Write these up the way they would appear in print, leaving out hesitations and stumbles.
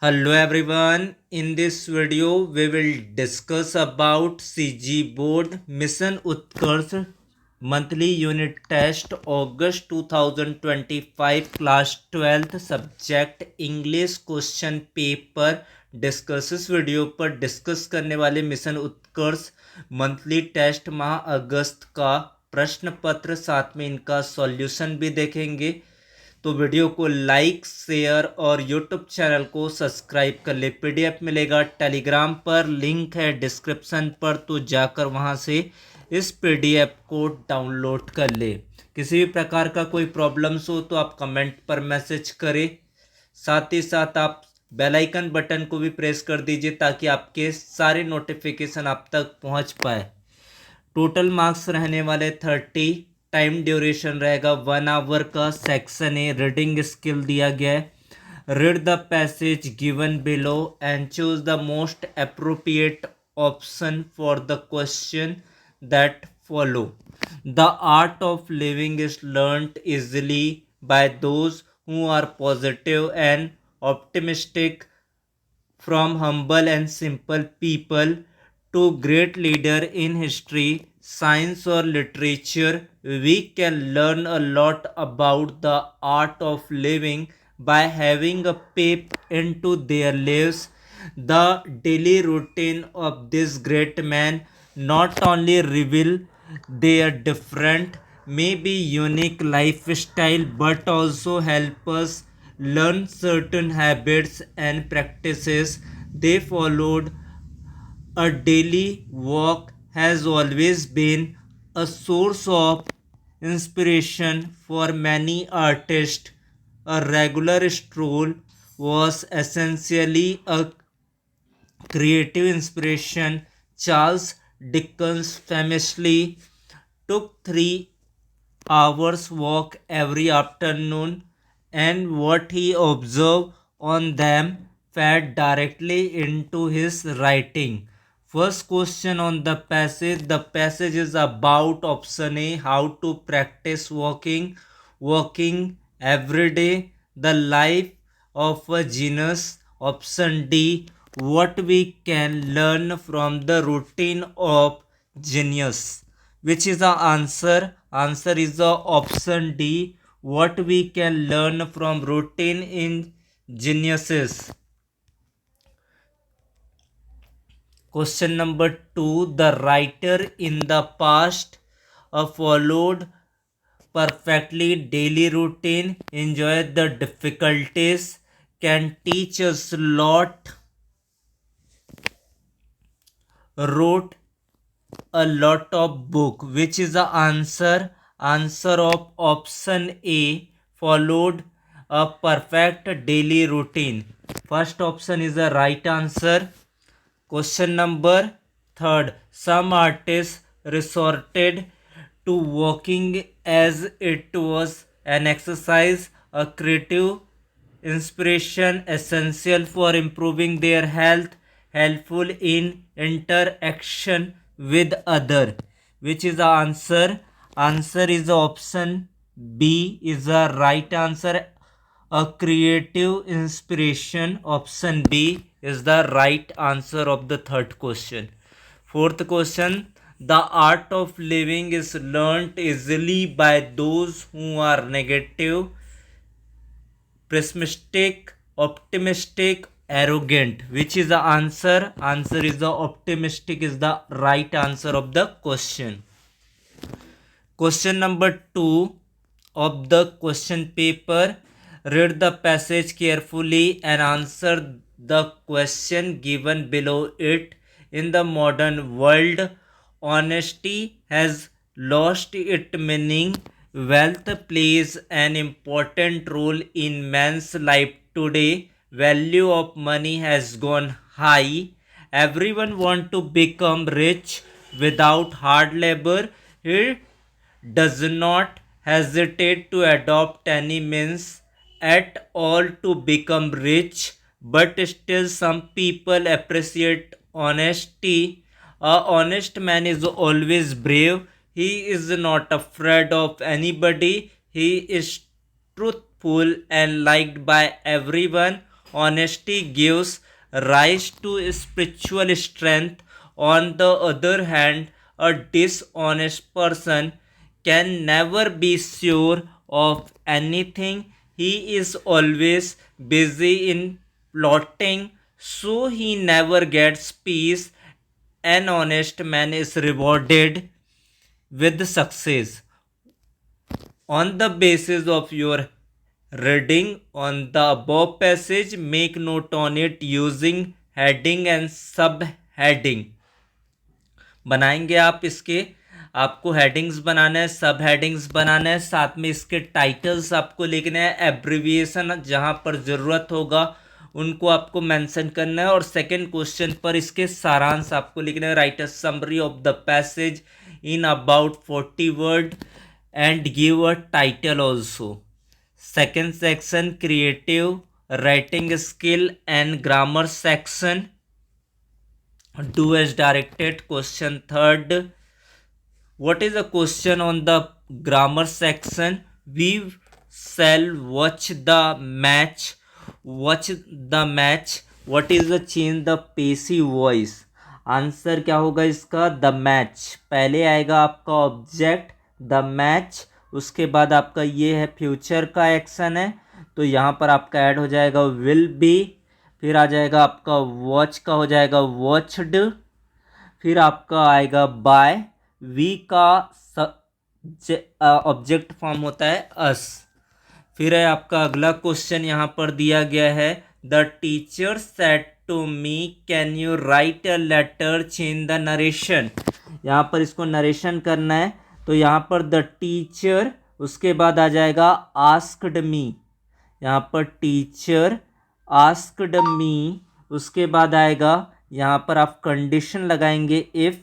Hello everyone. In this video we will discuss about CG Board Mission Utkarsh monthly unit test August 2025 class 12th subject English question paper discuss. इस video पर discuss करने वाले mission उत्कर्ष monthly test माह अगस्त का प्रश्न पत्र, साथ में इनका सॉल्यूशन भी देखेंगे। तो वीडियो को लाइक शेयर और यूट्यूब चैनल को सब्सक्राइब कर ले। पीडीएफ मिलेगा टेलीग्राम पर, लिंक है डिस्क्रिप्शन पर, तो जाकर वहां से इस पीडीएफ को डाउनलोड कर ले। किसी भी प्रकार का कोई प्रॉब्लम्स हो तो आप कमेंट पर मैसेज करें। साथ ही साथ आप बेल आइकन बटन को भी प्रेस कर दीजिए ताकि आपके सारे नोटिफिकेशन आप तक पहुंच पाए। टोटल मार्क्स रहने वाले 30। टाइम ड्यूरेशन रहेगा 1 आवर का। सेक्शन ए रीडिंग स्किल दिया गया है। Read the passage given below and choose the most appropriate option for the question that follow. The art of living is learnt easily by those who are positive and optimistic, from humble and simple people to great leader in history, science or literature. We can learn a lot about the art of living by having a peep into their lives. The daily routine of this great man not only reveal their different, maybe unique lifestyle, but also help us learn certain habits and practices they followed. A daily walk has always been a source of inspiration for many artists. A regular stroll was essentially a creative inspiration. Charles Dickens famously took 3 hours walk every afternoon, and what he observed on them fed directly into his writing. First question on the passage. The passage is about option A, how to practice walking every day, the life of a genius. Option D, what we can learn from the routine of genius. Which is the answer? Answer is the option D, what we can learn from routine in geniuses. Question number 2. The writer in the past followed perfectly daily routine, enjoyed the difficulties, can teach us a lot, wrote a lot of book. Which is the answer? Answer of option A, followed a perfect daily routine. First option is the right answer. Question number 3. Some artists resorted to walking as it was an exercise, a creative inspiration essential for improving their health, helpful in interaction with other. Which is the answer? Answer is the option B is the right answer. A creative inspiration. Option B is the right answer of the third question. Fourth question. The art of living is learnt easily by those who are negative, pessimistic, optimistic, arrogant. Which is the answer? Answer is the optimistic is the right answer of the question. Question number 2 of the question paper. Read the passage carefully and answer the question given below it. In the modern world, honesty has lost its meaning. Wealth plays an important role in man's life today. Value of money has gone high. Everyone wants to become rich without hard labor. He does not hesitate to adopt any means at all to become rich, but still some people appreciate honesty. A honest man is always brave. He is not afraid of anybody. He is truthful and liked by everyone. honesty gives rise to spiritual strength. On the other hand, a dishonest person can never be sure of anything. He is always busy in plotting, so he never gets peace. An honest man is rewarded with success. On the basis of your reading on the above passage, make note on it using heading and subheading. बनाएंगे आप इसके, आपको headings बनाना है, सब headings बनाना है, साथ में इसके टाइटल्स आपको लिखने हैं, एब्रिविएशन जहां पर ज़रूरत होगा उनको आपको मेंशन करना है, और सेकंड क्वेश्चन पर इसके सारांश आपको लिखना है. Right a summary of the passage in about 40 word and give a title also. Second section creative writing skill and grammar section. Do as directed. Question third. What is the question on the grammar section? We shall watch the match. Watch the match. What is the change the passive voice? Answer क्या होगा इसका? The match. पहले आएगा आपका object the match, उसके बाद आपका ये है फ्यूचर का एक्शन है, तो यहाँ पर आपका ऐड हो जाएगा विल बी. फिर आ जाएगा आपका वॉच का हो जाएगा वॉच्ड. फिर आपका आएगा बाय. वी का ऑब्जेक्ट फॉर्म होता है अस. फिर है आपका अगला क्वेश्चन यहाँ पर दिया गया है. The teacher said to me can you write a letter change the narration. यहाँ पर इसको नरेशन करना है, तो यहाँ पर द टीचर, उसके बाद आ जाएगा आस्क्ड मी. यहाँ पर टीचर आस्क्ड मी, उसके बाद आएगा यहाँ पर आप कंडीशन लगाएंगे इफ़.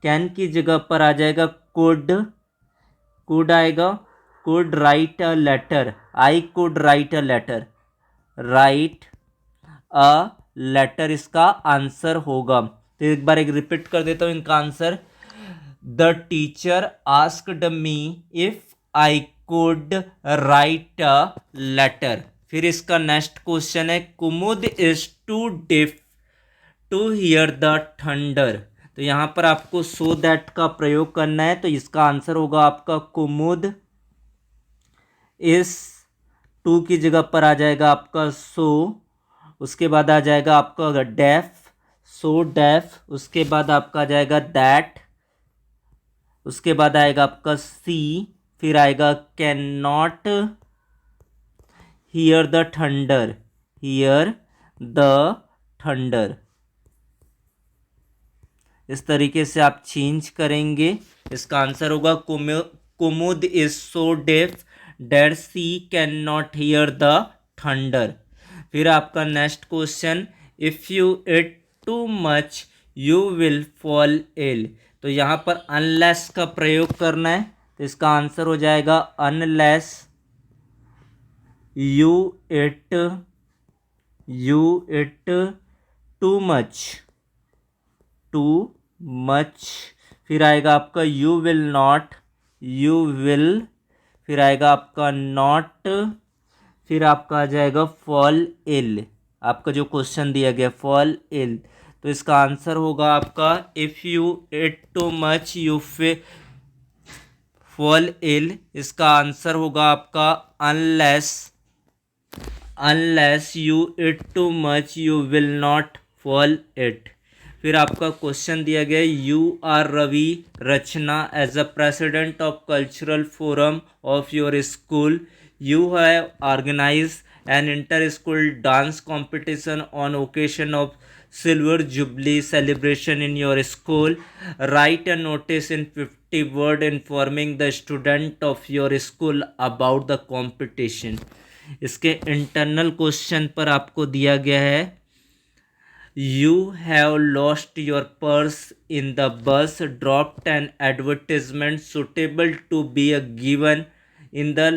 कैन की जगह पर आ जाएगा कुड. कुड आएगा. Could write a letter. I could write a letter. Write a letter इसका आंसर होगा. तो एक बार एक रिपीट कर देता हूँ इनका answer. The teacher asked me if I could write a letter. फिर इसका नेक्स्ट क्वेश्चन है Kumud is too deaf to hear the thunder. तो यहाँ पर आपको सो दैट का प्रयोग करना है, तो इसका आंसर होगा आपका कुमुद. इस टू की जगह पर आ जाएगा आपका सो, उसके बाद आ जाएगा आपका डेफ, सो डेफ. उसके बाद आपका आ जाएगा दैट, उसके बाद आएगा आपका सी. फिर आएगा can not hear the thunder. Hear the thunder. इस तरीके से आप चेंज करेंगे. इसका आंसर होगा Kumud is so deaf that she can not hear the thunder. फिर आपका next question if you eat too much you will fall ill. तो यहाँ पर अनलेस का प्रयोग करना है, तो इसका आंसर हो जाएगा unless you eat too much. Too much. फिर आएगा आपका you will not. You will. फिर आएगा आपका नॉट. फिर आपका आ जाएगा फॉल इल. आपका जो क्वेश्चन दिया गया फॉल इल, तो इसका आंसर होगा आपका if you eat too much you fall ill. इसका आंसर होगा आपका unless you eat too much you will not fall it. फिर आपका क्वेश्चन दिया गया you are Ravi Rachna as a president of cultural forum of your school you have organise an inter school dance competition on occasion of silver jubilee celebration in your school. Write a notice in 50 word informing the student of your school about the competition. इसके internal question पर आपको दिया गया है you have lost your purse in the bus, dropped an advertisement suitable to be given in the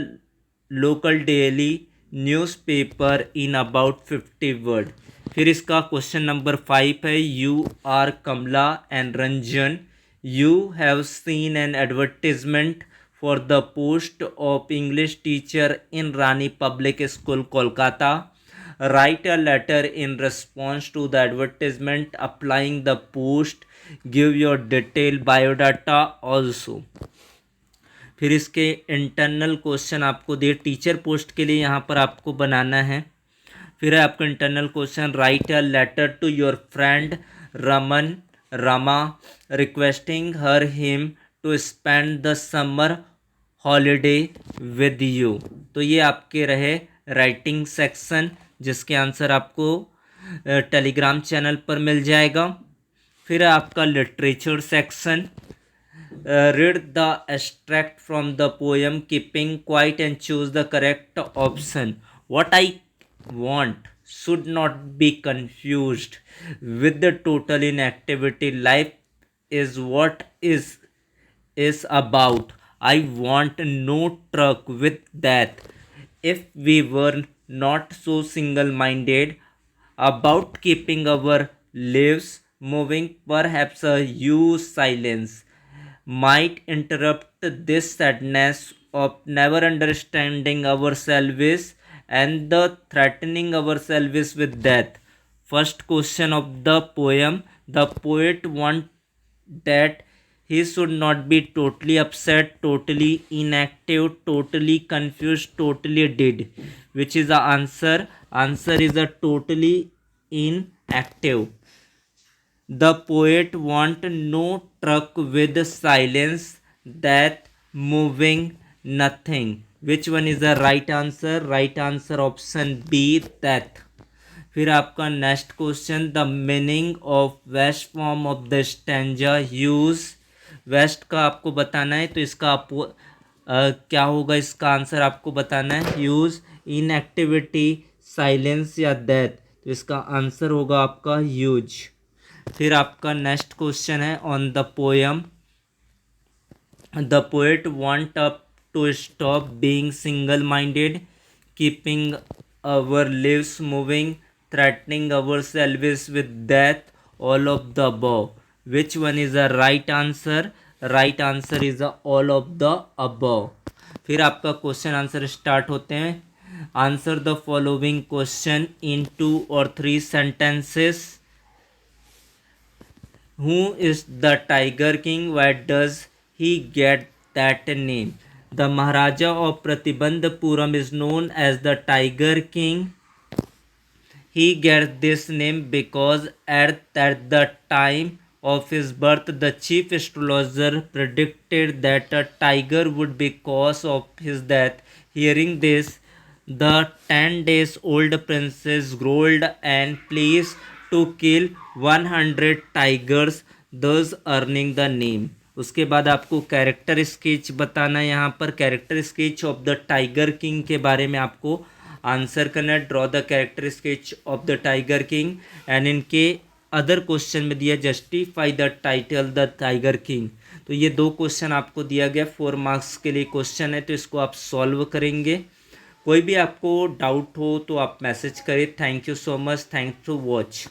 local daily newspaper in about 50 word. फिर इसका question number 5 है you are Kamala and Ranjan you have seen an advertisement for the post of English teacher in Rani public school Kolkata. Write a letter in response to the advertisement applying the post. Give your detailed biodata also. फिर इसके internal question आपको दिए teacher post के लिए, यहाँ पर आपको बनाना है। फिर है आपका internal question, write a letter to your friend Rama requesting her him to spend the summer holiday with you. तो ये आपके रहे राइटिंग सेक्शन, जिसके आंसर आपको टेलीग्राम चैनल पर मिल जाएगा। फिर है आपका literature section, read the extract from the poem keeping quiet and choose the correct option. What I want should not be confused with the total inactivity. Life is what is about. I want no truck with that. If we were not so single-minded about keeping our lives moving, perhaps a huge silence might interrupt this sadness of never understanding ourselves and the threatening ourselves with death. First question of the poem, the poet wants that he should not be totally upset, totally inactive, totally confused, totally dead. Which is the answer? Answer is a totally inactive. The poet want no truck with silence, that moving nothing. Which one is the right answer? Right answer option B, that. फिर आपका next question, the meaning of west form of the stanza use. West का आपको बताना है, तो इसका आपको क्या होगा, इसका आंसर आपको बताना है। यूज, इनएक्टिविटी, साइलेंस या डेथ। तो इसका आंसर होगा आपका यूज। फिर आपका नेक्स्ट क्वेश्चन है on the poem, the poet want up to stop being single minded, keeping our lives moving, threatening our selves with death, all of the above. Which one is the right answer? Right answer is the all of the above. फिर आपका question answer start होते हैं। Answer the following question in 2 or 3 sentences. Who is the Tiger King? Why does he get that name? The Maharaja of Pratibandhapuram is known as the Tiger King. He gets this name because at the time of his birth, the chief astrologer predicted that a tiger would be cause of his death. Hearing this, the 10 days old princess growled and pleased to kill 100 tigers, thus earning the name. उसके बाद आपको character sketch बताना है। यहाँ पर character sketch of the tiger king के बारे में आपको आंसर करना है। Draw the character sketch of the tiger king and इनके अदर क्वेश्चन में दिया justify the title the tiger king. तो ये 2 क्वेश्चन आपको दिया गया, 4 मार्क्स के लिए क्वेश्चन है, तो इसको आप सॉल्व करेंगे। कोई भी आपको डाउट हो तो आप मैसेज करें। Thank you so much, thanks to watch.